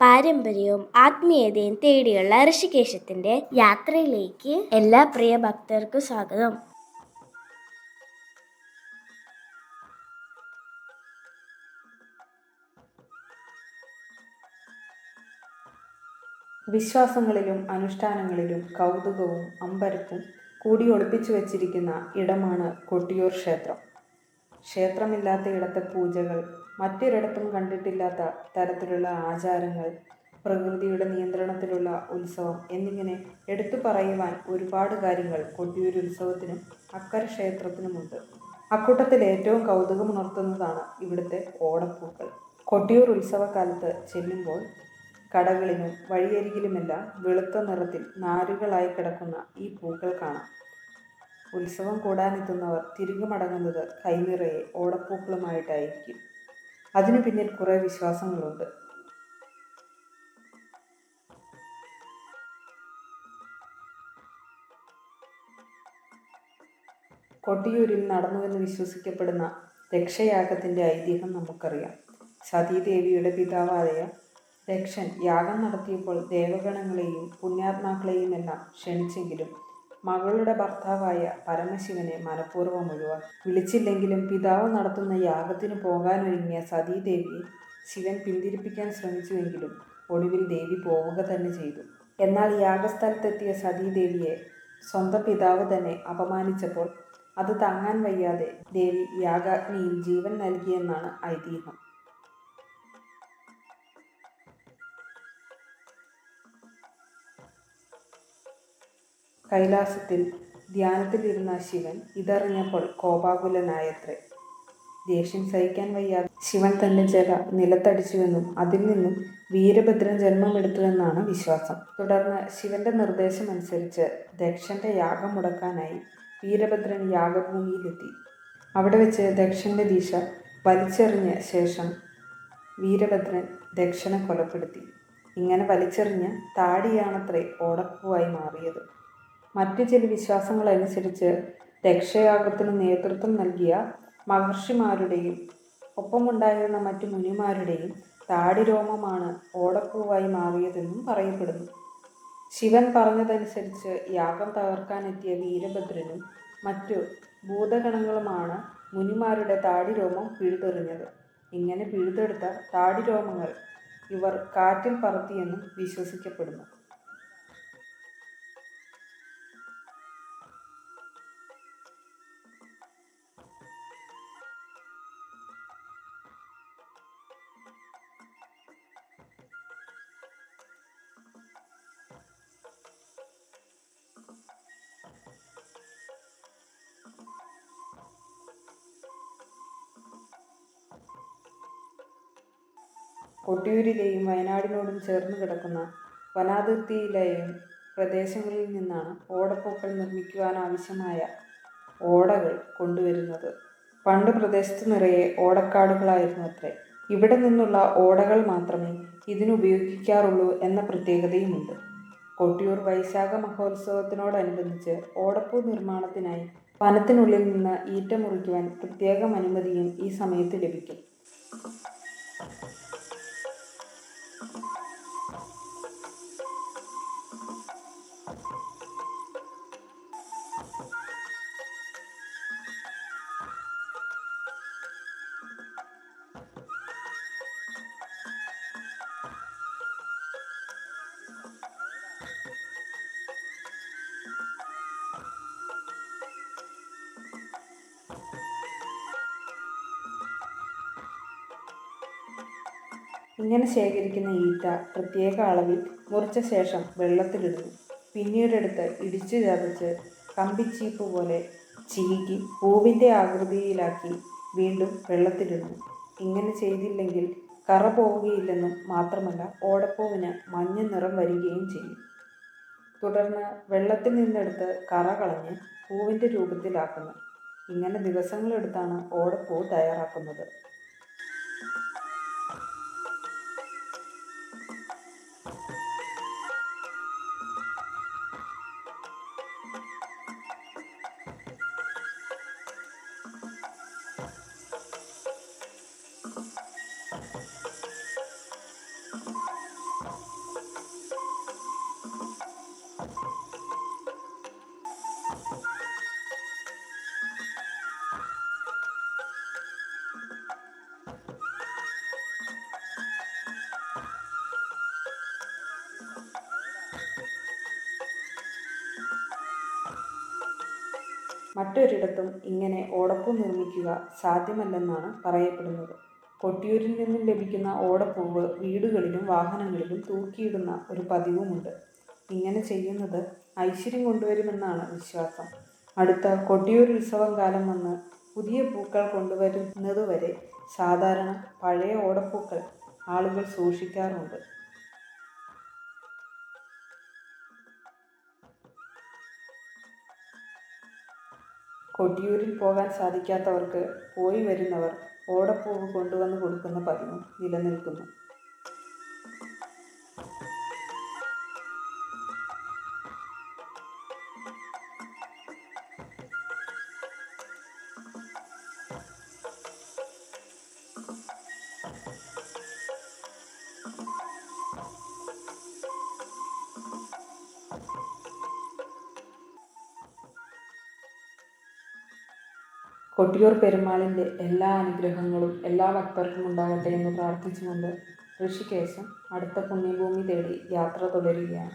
പാരമ്പര്യവും ആത്മീയതയും തേടിയുള്ള ഋഷികേശത്തിന്റെ യാത്രയിലേക്ക് എല്ലാ പ്രിയ ഭക്തർക്കും സ്വാഗതം. വിശ്വാസങ്ങളിലും അനുഷ്ഠാനങ്ങളിലും കൗതുകവും അമ്പരപ്പും കൂടി ഒളിപ്പിച്ചു വച്ചിരിക്കുന്ന ഇടമാണ് കൊട്ടിയൂർ ക്ഷേത്രം. ക്ഷേത്രമില്ലാത്ത ഇടത്തെ പൂജകൾ, മറ്റൊരിടത്തും കണ്ടിട്ടില്ലാത്ത തരത്തിലുള്ള ആചാരങ്ങൾ, പ്രകൃതിയുടെ നിയന്ത്രണത്തിലുള്ള ഉത്സവം എന്നിങ്ങനെ എടുത്തു പറയുവാൻ ഒരുപാട് കാര്യങ്ങൾ കൊട്ടിയൂർ ഉത്സവത്തിനും അക്കരെ ക്ഷേത്രത്തിനുമുണ്ട്. അക്കൂട്ടത്തിൽ ഏറ്റവും കൗതുകമുണർത്തുന്നതാണ് ഇവിടുത്തെ ഓടപ്പൂക്കൾ. കൊട്ടിയൂർ ഉത്സവകാലത്ത് ചെല്ലുമ്പോൾ കടകളിലും വഴിയരികിലുമെല്ലാം വെളുത്ത നിറത്തിൽ നാരുകളായി കിടക്കുന്ന ഈ പൂക്കൾ കാണാം. ഉത്സവം കൂടാനെത്തുന്നവർ തിരികെ മടങ്ങുന്നത് കൈനിറയെ ഓടപ്പൂക്കളുമായിട്ടായിരിക്കും. അതിനു പിന്നിൽ കുറേ വിശ്വാസങ്ങളുണ്ട്. കൊട്ടിയൂരിൽ നടന്നുവെന്ന് വിശ്വസിക്കപ്പെടുന്ന ദക്ഷയാഗത്തിൻ്റെ ഐതിഹ്യം നമുക്കറിയാം. സതീദേവിയുടെ പിതാവായ ദക്ഷൻ യാഗം നടത്തിയപ്പോൾ ദേവഗണങ്ങളെയും പുണ്യാത്മാക്കളെയും എല്ലാം ക്ഷണിച്ചെങ്കിലും മകളുടെ ഭർത്താവായ പരമശിവനെ മനഃപൂർവ്വം ഒഴിവാക്കി. വിളിച്ചില്ലെങ്കിലും പിതാവ് നടത്തുന്ന യാഗത്തിന് പോകാനൊരുങ്ങിയ സതീദേവിയെ ശിവൻ പിന്തിരിപ്പിക്കാൻ ശ്രമിച്ചുവെങ്കിലും ഒടുവിൽ ദേവി പോവുക തന്നെ ചെയ്തു. എന്നാൽ യാഗസ്ഥലത്തെത്തിയ സതീദേവിയെ സ്വന്തം പിതാവ് തന്നെ അപമാനിച്ചപ്പോൾ അത് താങ്ങാൻ വയ്യാതെ ദേവി യാഗാഗ്നിയിൽ ജീവൻ നൽകിയെന്നാണ് ഐതിഹ്യം. കൈലാസത്തിൽ ധ്യാനത്തിലിരുന്ന ശിവൻ ഇതറിഞ്ഞപ്പോൾ കോപാകുലനായത്രേ. ദേഷ്യം സഹിക്കാൻ വയ്യാതെ ശിവൻ തന്റെ ജല നിലത്തടിച്ചുവെന്നും അതിൽ നിന്നും വീരഭദ്രൻ ജന്മമെടുത്തുവെന്നാണ് വിശ്വാസം. തുടർന്ന് ശിവന്റെ നിർദ്ദേശമനുസരിച്ച് ദക്ഷന്റെ യാഗം മുടക്കാനായി വീരഭദ്രൻ യാഗഭൂമിയിലെത്തി. അവിടെ വെച്ച് ദക്ഷന്റെ ദിശ വലിച്ചെറിഞ്ഞ ശേഷം വീരഭദ്രൻ ദക്ഷനെ കൊലപ്പെടുത്തി. ഇങ്ങനെ വലിച്ചെറിഞ്ഞ താടിയാണത്രേ ഓടപ്പൂവായി മാറിയത്. മറ്റു ചില വിശ്വാസങ്ങളനുസരിച്ച് ദക്ഷയാഗത്തിന് നേതൃത്വം നൽകിയ മഹർഷിമാരുടെയും ഒപ്പമുണ്ടായിരുന്ന മറ്റു മുനിമാരുടെയും താടിരോമമാണ് ഓടപ്പൂവായി മാറിയതെന്നും പറയപ്പെടുന്നു. ശിവൻ പറഞ്ഞതനുസരിച്ച് യാഗം തകർക്കാനെത്തിയ വീരഭദ്രനും മറ്റു ഭൂതഗണങ്ങളുമാണ് മുനിമാരുടെ താടിരോമം പിഴുതെറിഞ്ഞത്. ഇങ്ങനെ പിഴുതെടുത്ത താടിരോമങ്ങൾ ഇവർ കാറ്റിൽ പറത്തിയെന്നും വിശ്വസിക്കപ്പെടുന്നു. കൊട്ടിയൂരിലെയും വയനാടിനോടും ചേർന്ന് കിടക്കുന്ന വനാതിർത്തിയിലെയും പ്രദേശങ്ങളിൽ നിന്നാണ് ഓടപ്പൂക്കൾ നിർമ്മിക്കുവാനാവശ്യമായ ഓടകൾ കൊണ്ടുവരുന്നത്. പണ്ട് പ്രദേശത്ത് നിറയെ ഓടക്കാടുകളായിരുന്നു അത്രേ. ഇവിടെ നിന്നുള്ള ഓടകൾ മാത്രമേ ഇതിനുപയോഗിക്കാറുള്ളൂ എന്ന പ്രത്യേകതയുമുണ്ട്. കൊട്ടിയൂർ വൈശാഖ മഹോത്സവത്തിനോടനുബന്ധിച്ച് ഓടപ്പൂ നിർമ്മാണത്തിനായി വനത്തിനുള്ളിൽ നിന്ന് ഈറ്റ മുറിക്കുവാൻ പ്രത്യേകം അനുമതിയും ഈ സമയത്ത് ലഭിക്കും. ഇങ്ങനെ ശേഖരിക്കുന്ന ഈറ്റ പ്രത്യേക അളവിൽ മുറിച്ച ശേഷം വെള്ളത്തിലിടുന്നു. പിന്നീടെടുത്ത് ഇടിച്ചു ചതച്ച് കമ്പിച്ചീപ്പ് പോലെ ചീകി പൂവിൻ്റെ ആകൃതിയിലാക്കി വീണ്ടും വെള്ളത്തിലിടുന്നു. ഇങ്ങനെ ചെയ്തില്ലെങ്കിൽ കറ പോവുകയില്ലെന്നും മാത്രമല്ല ഓടപ്പൂവിന് മഞ്ഞ നിറം വരികയും ചെയ്യും. തുടർന്ന് വെള്ളത്തിൽ നിന്നെടുത്ത് കറ കളഞ്ഞ് പൂവിൻ്റെ രൂപത്തിലാക്കുന്നു. ഇങ്ങനെ ദിവസങ്ങളെടുത്താണ് ഓടപ്പൂ തയ്യാറാക്കുന്നത്. മറ്റൊരിടത്തും ഇങ്ങനെ ഓടപ്പൂ നിർമ്മിക്കുക സാധ്യമല്ലെന്നാണ് പറയപ്പെടുന്നത്. കൊട്ടിയൂരിൽ നിന്നും ലഭിക്കുന്ന ഓടപ്പൂവ് വീടുകളിലും വാഹനങ്ങളിലും തൂക്കിയിടുന്ന ഒരു പതിവുമുണ്ട്. ഇങ്ങനെ ചെയ്യുന്നത് ഐശ്വര്യം കൊണ്ടുവരുമെന്നാണ് വിശ്വാസം. അടുത്ത കൊട്ടിയൂർ ഉത്സവം കാലം വന്ന് പുതിയ പൂക്കൾ കൊണ്ടുവരുന്നതുവരെ സാധാരണ പഴയ ഓടപ്പൂക്കൾ ആളുകൾ സൂക്ഷിക്കാറുണ്ട്. കൊട്ടിയൂരിൽ പോകാൻ സാധിക്കാത്തവർക്ക് പോയി വരുന്നവർ ഓടപ്പൂവ് കൊണ്ടുവന്ന് കൊടുക്കുന്ന പതിവും നിലനിൽക്കുന്നു. കൊട്ടിയൂർ പെരുമാളിൻ്റെ എല്ലാ അനുഗ്രഹങ്ങളും എല്ലാ ഭക്തർക്കും ഉണ്ടാകട്ടെ എന്ന് പ്രാർത്ഥിച്ചുകൊണ്ട് ഋഷികേശൻ അടുത്ത പുണ്യഭൂമി തേടി യാത്ര തുടരുകയാണ്.